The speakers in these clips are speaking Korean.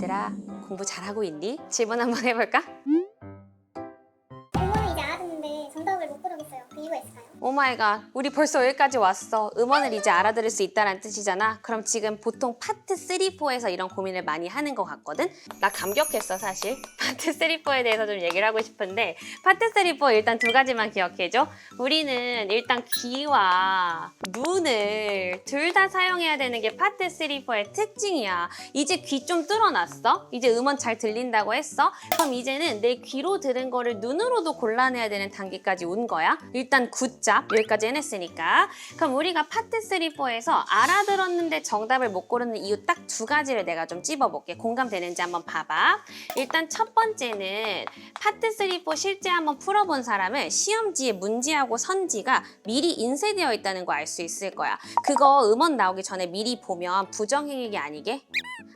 얘들아, 공부 잘하고 있니? 질문 한번 해볼까? 음원을 이제 알아듣는데 정답을 못 고르겠어요. 그 이유가 있을까요? 오마이갓, 우리 벌써 여기까지 왔어. 음원을 이제 알아들을 수 있다는 뜻이잖아. 그럼 지금 보통 파트 3, 4에서 이런 고민을 많이 하는 것 같거든? 나 감격했어, 사실. 파트 3, 4에 대해서 좀 얘기를 하고 싶은데 파트 3, 4 일단 두 가지만 기억해줘. 우리는 일단 귀와 눈을 둘 다 사용해야 되는 게 파트 3, 4의 특징이야. 이제 귀 좀 뚫어놨어? 이제 음원 잘 들린다고 했어? 그럼 이제는 내 귀로 들은 거를 눈으로도 골라내야 되는 단계까지 온 거야. 일단 굿잡, 여기까지 해냈으니까. 그럼 우리가 파트 3, 4에서 알아들었는데 정답을 못 고르는 이유 딱 두 가지를 내가 좀 찝어볼게. 공감되는지 한번 봐봐. 일단 첫 번째는 파트 3, 4 실제 한번 풀어본 사람은 시험지에 문제하고 선지가 미리 인쇄되어 있다는 거 알 수 있을 거야. 그거 음원 나오기 전에 미리 보면 부정행위가 아니게?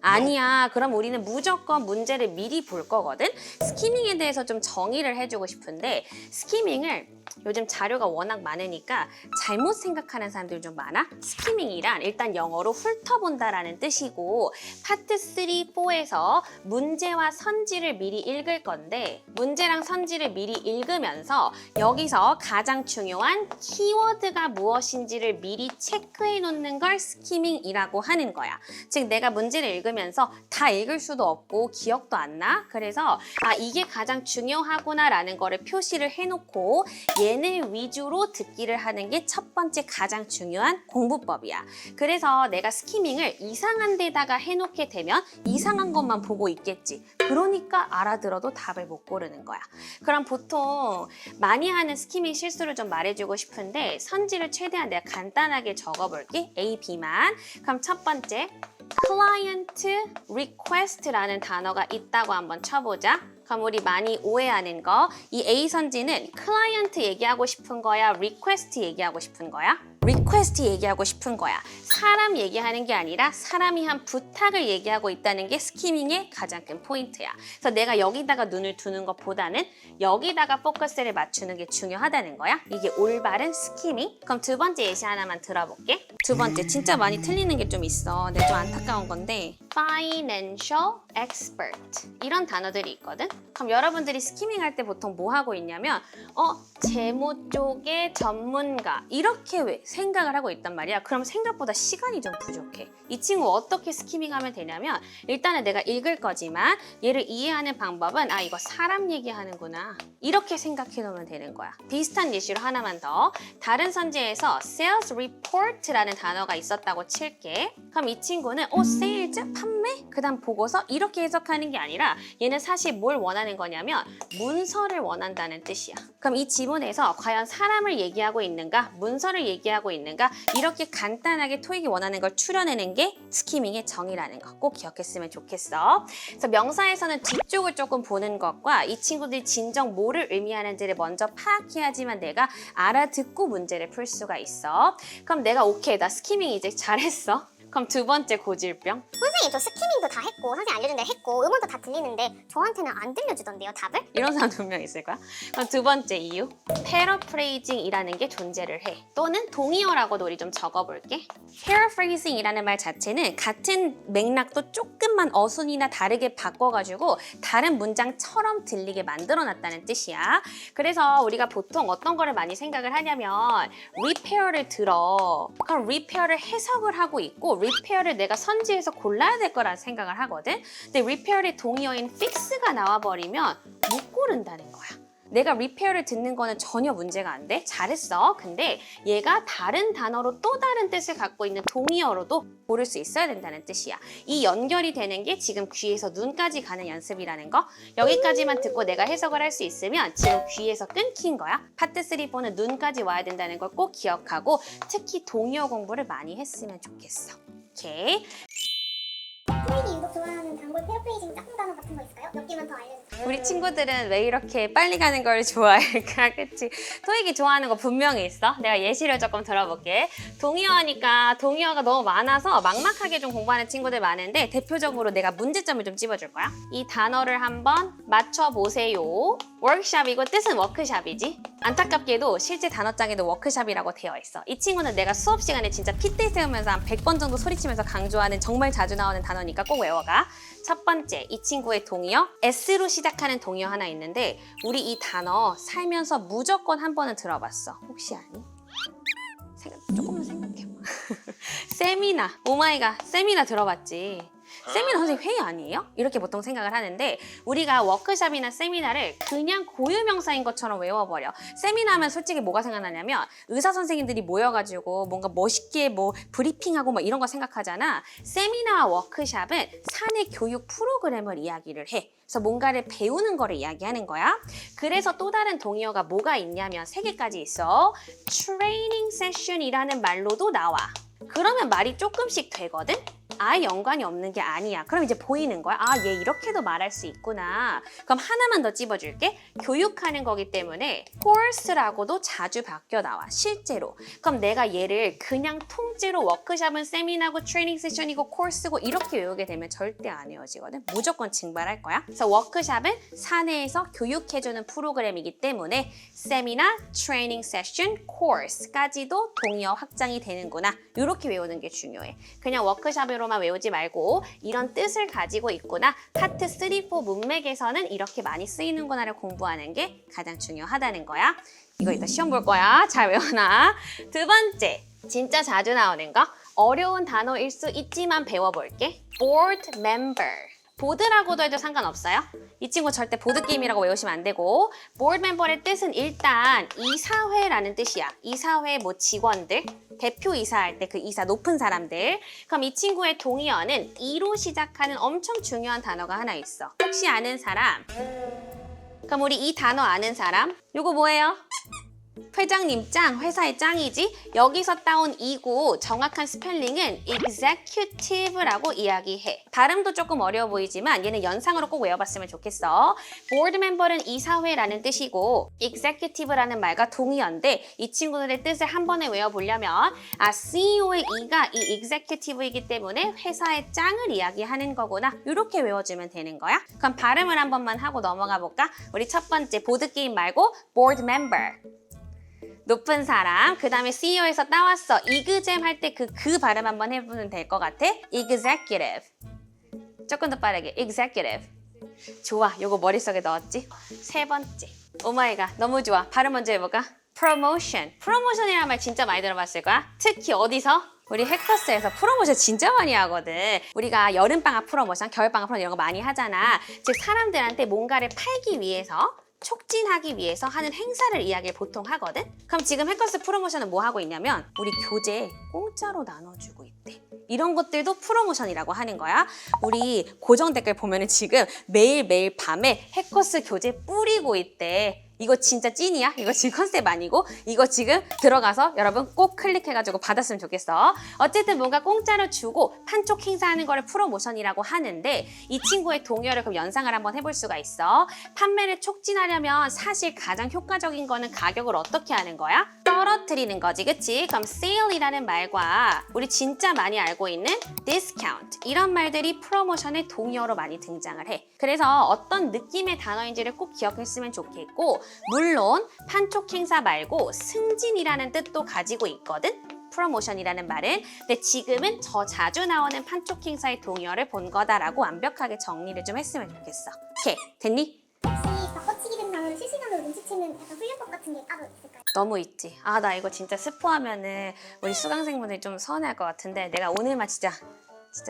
아니야. 그럼 우리는 무조건 문제를 미리 볼 거거든? 스키밍에 대해서 좀 정의를 해주고 싶은데 스키밍을 요즘 자료가 워낙 많으니까 잘못 생각하는 사람들이 좀 많아. 스키밍이란 일단 영어로 훑어본다라는 뜻이고 파트 3, 4에서 문제와 선지를 미리 읽을 건데 문제랑 선지를 미리 읽으면서 여기서 가장 중요한 키워드가 무엇인지를 미리 체크해 놓는 걸 스키밍이라고 하는 거야. 즉 내가 문제를 읽으면서 다 읽을 수도 없고 기억도 안 나. 그래서 이게 가장 중요하구나 라는 거를 표시를 해놓고 얘네 위주로 듣기를 하는 게 첫 번째 가장 중요한 공부법이야. 그래서 내가 스키밍을 이상한 데다가 해놓게 되면 이상한 것만 보고 있겠지. 그러니까 알아들어도 답을 못 고르는 거야. 그럼 보통 많이 하는 스키밍 실수를 좀 말해주고 싶은데 선지를 최대한 내가 간단하게 적어볼게. A, B만. 그럼 첫 번째 client request라는 단어가 있다고 한번 쳐보자. 그럼 우리 많이 오해하는 거, 이 A 선지는 클라이언트 얘기하고 싶은 거야? 리퀘스트 얘기하고 싶은 거야? 리퀘스트 얘기하고 싶은 거야. 사람 얘기하는 게 아니라 사람이 한 부탁을 얘기하고 있다는 게 스키밍의 가장 큰 포인트야. 그래서 내가 여기다가 눈을 두는 것보다는 여기다가 포커스를 맞추는 게 중요하다는 거야. 이게 올바른 스키밍. 그럼 두 번째 예시 하나만 들어볼게. 두 번째, 진짜 많이 틀리는 게 좀 있어. 근데 좀 안타까운 건데 financial expert 이런 단어들이 있거든. 그럼 여러분들이 스키밍 할 때 보통 뭐 하고 있냐면 재무 쪽의 전문가 이렇게 왜 생각을 하고 있단 말이야. 그럼 생각보다 시간이 좀 부족해. 이 친구 어떻게 스키밍하면 되냐면 일단은 내가 읽을 거지만 얘를 이해하는 방법은 이거 사람 얘기하는구나 이렇게 생각해 놓으면 되는 거야. 비슷한 예시로 하나만 더. 다른 선지에서 sales report라는 단어가 있었다고 칠게. 그럼 이 친구는 sales 판매? 그 다음 보고서 이렇게 해석하는 게 아니라 얘는 사실 뭘 원하는 거냐면 문서를 원한다는 뜻이야. 그럼 이 지문에서 과연 사람을 얘기하고 있는가 문서를 얘기하고 있는가 이렇게 간단하게 토익이 원하는 걸 추려내는 게 스키밍의 정의라는 거 꼭 기억했으면 좋겠어. 그래서 명사에서는 뒤쪽을 조금 보는 것과 이 친구들이 진정 뭐를 의미하는지를 먼저 파악해야지만 내가 알아듣고 문제를 풀 수가 있어. 그럼 내가 오케이 나 스키밍 이제 잘했어. 그럼 두 번째 고질병. 선생님 저 스키밍도 다 했고 선생님 알려준 대로 했고 음원도 다 들리는데 저한테는 안 들려주던데요 답을? 이런 사람 분명 있을 거야. 그럼 두 번째 이유. paraphrasing이라는 게 존재를 해. 또는 동의어라고도 우리 좀 적어볼게. paraphrasing이라는 말 자체는 같은 맥락도 조금만 어순이나 다르게 바꿔가지고 다른 문장처럼 들리게 만들어놨다는 뜻이야. 그래서 우리가 보통 어떤 거를 많이 생각을 하냐면 repair를 들어. 그럼 repair를 해석을 하고 있고 repair를 내가 선지에서 골라야 될 거라 생각을 하거든. 근데 repair의 동의어인 fix가 나와버리면 못 고른다는 거야. 내가 repair를 듣는 거는 전혀 문제가 안 돼. 잘했어. 근데 얘가 다른 단어로 또 다른 뜻을 갖고 있는 동의어로도 고를 수 있어야 된다는 뜻이야. 이 연결이 되는 게 지금 귀에서 눈까지 가는 연습이라는 거. 여기까지만 듣고 내가 해석을 할 수 있으면 지금 귀에서 끊긴 거야. 파트 3, 4는 눈까지 와야 된다는 걸 꼭 기억하고 특히 동의어 공부를 많이 했으면 좋겠어. 오케이. 토익이 유독 좋아하는 단골 패러프레이징 짝꿍 단어 같은 거 있을까요? 몇 개만 더 알려주세요. 우리 친구들은 왜 이렇게 빨리 가는 걸 좋아할까? 그치? 토익이 좋아하는 거 분명히 있어. 내가 예시를 조금 들어볼게. 동의어니까 동의어가 너무 많아서 막막하게 좀 공부하는 친구들 많은데 대표적으로 내가 문제점을 좀 찝어줄 거야. 이 단어를 한번 맞춰보세요. 워크샵이고 뜻은 워크샵이지. 안타깝게도 실제 단어장에도 워크샵이라고 되어 있어. 이 친구는 내가 수업 시간에 진짜 핏대 세우면서 한 100번 정도 소리치면서 강조하는 정말 자주 나오는 단어니까 꼭 외워가. 첫 번째, 이 친구의 동의어 S로 시작하는 동의어 하나 있는데 우리 이 단어 살면서 무조건 한 번은 들어봤어. 혹시 아니? 조금만 생각해봐. 세미나, 오마이갓, 세미나 들어봤지? 세미나 선생님 회의 아니에요? 이렇게 보통 생각을 하는데 우리가 워크숍이나 세미나를 그냥 고유명사인 것처럼 외워버려. 세미나 하면 솔직히 뭐가 생각나냐면 의사 선생님들이 모여가지고 뭔가 멋있게 뭐 브리핑하고 뭐 이런 거 생각하잖아. 세미나와 워크숍은 사내 교육 프로그램을 이야기를 해. 그래서 뭔가를 배우는 거를 이야기하는 거야. 그래서 또 다른 동의어가 뭐가 있냐면 3개까지 있어. 트레이닝 세션이라는 말로도 나와. 그러면 말이 조금씩 되거든? 아예 연관이 없는 게 아니야. 그럼 이제 보이는 거야. 아, 얘 이렇게도 말할 수 있구나. 그럼 하나만 더 찝어줄게. 교육하는 거기 때문에 course라고도 자주 바뀌어 나와. 실제로. 그럼 내가 얘를 그냥 통째로 워크숍은 세미나고 트레이닝 세션이고 코र्스고 이렇게 외우게 되면 절대 안 외워지거든. 무조건 증발할 거야. 그래서 워크숍은 사내에서 교육해주는 프로그램이기 때문에 세미나, 트레이닝 세션, 코र्스까지도 동의어 확장이 되는구나. 이렇게 외우는 게 중요해. 그냥 워크숍으로만 외우지 말고 이런 뜻을 가지고 있구나. 파트 3, 4 문맥에서는 이렇게 많이 쓰이는구나를 공부하는 게 가장 중요하다는 거야. 이거 이따 시험 볼 거야. 잘 외워놔. 두 번째, 진짜 자주 나오는 거. 어려운 단어일 수 있지만 배워볼게. board member. 보드라고도 해도 상관없어요. 이 친구 절대 보드게임이라고 외우시면 안 되고 board member의 뜻은 일단 이사회라는 뜻이야. 이사회 뭐 직원들, 대표이사할 때 그 이사 높은 사람들. 그럼 이 친구의 동의어는 이로 시작하는 엄청 중요한 단어가 하나 있어. 혹시 아는 사람? 그럼 우리 이 단어 아는 사람? 요거 뭐예요? 회장님 짱, 회사의 짱이지? 여기서 따온 이고 정확한 스펠링은 executive라고 이야기해. 발음도 조금 어려워 보이지만 얘는 연상으로 꼭 외워봤으면 좋겠어. board member는 이사회라는 뜻이고 executive라는 말과 동의어인데 이 친구들의 뜻을 한 번에 외워보려면 CEO의 E가 이 executive이기 때문에 회사의 짱을 이야기하는 거구나. 이렇게 외워주면 되는 거야. 그럼 발음을 한 번만 하고 넘어가 볼까? 우리 첫 번째 보드게임 말고 board member. 높은 사람, 그 다음에 CEO에서 따왔어. 이그잼 할 때 그 발음 한번 해보면 될 것 같아. executive. 조금 더 빠르게. executive. 좋아, 요거 머릿속에 넣었지? 세 번째. 오마이갓, 너무 좋아. 발음 먼저 해볼까? promotion. 프로모션이라는 말 진짜 많이 들어봤을 거야. 특히 어디서? 우리 해커스에서 프로모션 진짜 많이 하거든. 우리가 여름방학 프로모션, 겨울방학 프로모션 이런 거 많이 하잖아. 즉 사람들한테 뭔가를 팔기 위해서 촉진하기 위해서 하는 행사를 이야기를 보통 하거든? 그럼 지금 해커스 프로모션은 뭐 하고 있냐면 우리 교재 공짜로 나눠주고 있대. 이런 것들도 프로모션이라고 하는 거야. 우리 고정 댓글 보면은 지금 매일매일 밤에 해커스 교재 뿌리고 있대. 이거 진짜 찐이야? 이거 지금 컨셉 아니고 이거 지금 들어가서 여러분 꼭 클릭해가지고 받았으면 좋겠어. 어쨌든 뭔가 공짜로 주고 판촉 행사하는 거를 프로모션이라고 하는데 이 친구의 동의어를 그럼 연상을 한번 해볼 수가 있어. 판매를 촉진하려면 사실 가장 효과적인 거는 가격을 어떻게 하는 거야? 떨어뜨리는 거지, 그치? 그럼 sale이라는 말과 우리 진짜 많이 알고 있는 discount 이런 말들이 프로모션의 동의어로 많이 등장을 해. 그래서 어떤 느낌의 단어인지를 꼭 기억했으면 좋겠고 물론 판촉 행사 말고 승진이라는 뜻도 가지고 있거든. 프로모션이라는 말은. 근데 지금은 더 자주 나오는 판촉 행사의 동의어를 본 거다라고 완벽하게 정리를 좀 했으면 좋겠어. 오케이, 됐니? 혹시 바꿔치기 된 단어를 실시간으로 눈치채는 약간 훈련법 같은 게 따로 있을까요? 너무 있지. 아, 나 이거 진짜 스포하면은 우리 수강생분들이 좀 서운해할 것 같은데 내가 오늘만 진짜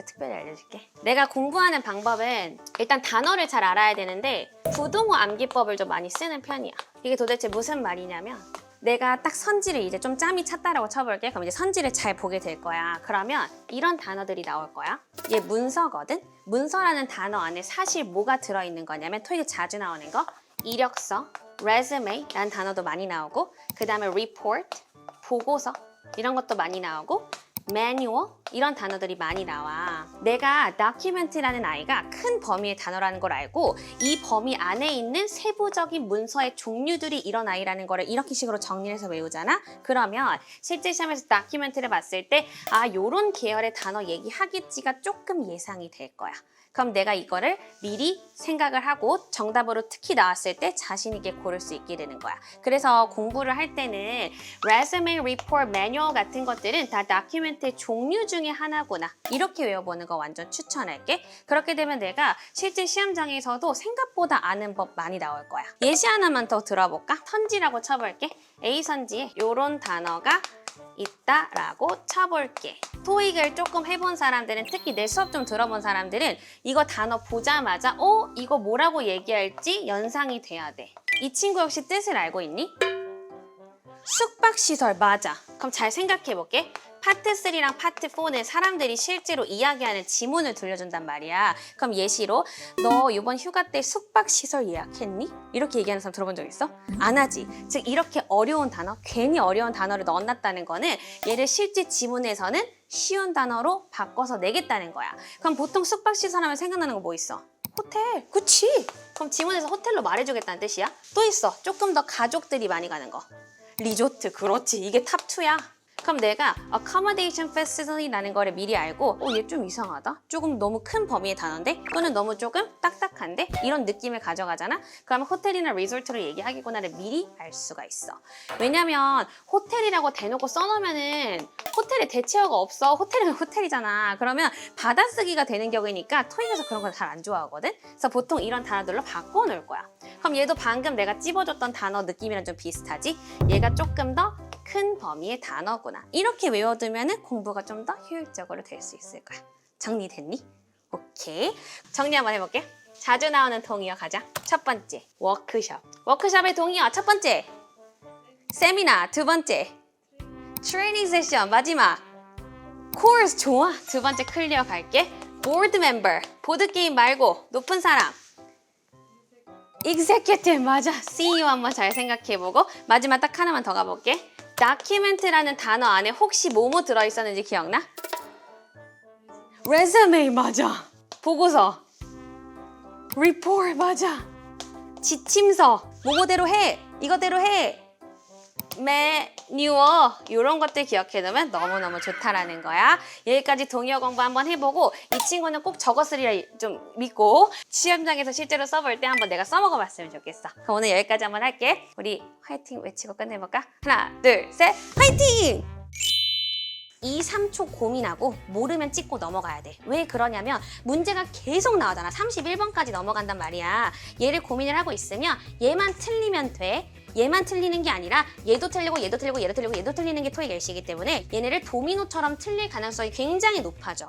특별히 알려줄게. 내가 공부하는 방법은 일단 단어를 잘 알아야 되는데 부동어 암기법을 좀 많이 쓰는 편이야. 이게 도대체 무슨 말이냐면 내가 딱 선지를 이제 좀 짬이 찼다라고 쳐볼게. 그럼 이제 선지를 잘 보게 될 거야. 그러면 이런 단어들이 나올 거야. 얘 문서거든? 문서라는 단어 안에 사실 뭐가 들어있는 거냐면 토익에 자주 나오는 거 이력서, resume라는 단어도 많이 나오고 그 다음에 report, 보고서 이런 것도 많이 나오고 manual 이런 단어들이 많이 나와. 내가 document라는 아이가 큰 범위의 단어라는 걸 알고 이 범위 안에 있는 세부적인 문서의 종류들이 이런 아이라는 거를 이렇게 식으로 정리해서 외우잖아? 그러면 실제 시험에서 document를 봤을 때 아, 요런 계열의 단어 얘기하겠지가 조금 예상이 될 거야. 그럼 내가 이거를 미리 생각을 하고 정답으로 특히 나왔을 때 자신 있게 고를 수 있게 되는 거야. 그래서 공부를 할 때는 resume, report, manual 같은 것들은 다 다큐멘트의 종류 중에 중에 하나구나. 이렇게 외워보는 거 완전 추천할게. 그렇게 되면 내가 실제 시험장에서도 생각보다 아는 법 많이 나올 거야. 예시 하나만 더 들어볼까? 선지라고 쳐볼게. A 선지에 이런 단어가 있다라고 쳐볼게. 토익을 조금 해본 사람들은, 특히 내 수업 좀 들어본 사람들은 이거 단어 보자마자 이거 뭐라고 얘기할지 연상이 돼야 돼. 이 친구 역시 뜻을 알고 있니? 숙박시설 맞아. 그럼 잘 생각해볼게. 파트 3랑 파트 4는 사람들이 실제로 이야기하는 지문을 들려준단 말이야. 그럼 예시로 너 이번 휴가 때 숙박시설 예약했니? 이렇게 얘기하는 사람 들어본 적 있어? 안 하지. 즉 이렇게 어려운 단어, 괜히 어려운 단어를 넣어놨다는 거는 얘를 실제 지문에서는 쉬운 단어로 바꿔서 내겠다는 거야. 그럼 보통 숙박시설 하면 생각나는 거 뭐 있어? 호텔. 그치? 그럼 지문에서 호텔로 말해주겠다는 뜻이야? 또 있어. 조금 더 가족들이 많이 가는 거. 리조트. 그렇지. 이게 탑2야. 그럼 내가 accommodation facility라는 거를 미리 알고 얘 좀 이상하다? 조금 너무 큰 범위의 단어인데? 또는 너무 조금 딱딱한데? 이런 느낌을 가져가잖아? 그러면 호텔이나 리조트를 얘기하기구나를 미리 알 수가 있어. 왜냐면 호텔이라고 대놓고 써놓으면은 호텔에 대체어가 없어. 호텔은 호텔이잖아. 그러면 받아쓰기가 되는 경우니까 토익에서 그런 걸 잘 안 좋아하거든? 그래서 보통 이런 단어들로 바꿔놓을 거야. 그럼 얘도 방금 내가 찝어줬던 단어 느낌이랑 좀 비슷하지? 얘가 조금 더 큰 범위의 단어구나. 이렇게 외워두면 공부가 좀 더 효율적으로 될 수 있을 거야. 정리됐니? 오케이. 정리 한번 해볼게. 자주 나오는 동의어 가자. 첫 번째, 워크숍. 워크숍의 동의어 첫 번째, 세미나. 두 번째, 트레이닝 세션. 마지막, 코र्스. 좋아. 두 번째 클리어 갈게. 보드 멤버. 보드게임 말고 높은 사람. executive. 맞아. CEO 한번 잘 생각해보고 마지막 딱 하나만 더 가볼게. document라는 단어 안에 혹시 뭐뭐 들어있었는지 기억나? resume. 맞아. 보고서. report. 맞아. 지침서. 뭐뭐대로 해. 이거대로 해. 매뉴얼. 이런 것들 기억해두면 너무너무 좋다라는 거야. 여기까지 동의어 공부 한번 해보고 이 친구는 꼭 적었으리라 좀 믿고 시험장에서 실제로 써볼 때 한번 내가 써먹어봤으면 좋겠어. 그럼 오늘 여기까지 한번 할게. 우리 화이팅 외치고 끝내볼까? 하나, 둘, 셋, 화이팅! 2, 3초 고민하고 모르면 찍고 넘어가야 돼. 왜 그러냐면 문제가 계속 나오잖아. 31번까지 넘어간단 말이야. 얘를 고민을 하고 있으면 얘만 틀리면 돼. 얘만 틀리는 게 아니라 얘도 틀리고 얘도 틀리고 얘도 틀리고 얘도 틀리는 게 토익 LC이기 때문에 얘네를 도미노처럼 틀릴 가능성이 굉장히 높아져.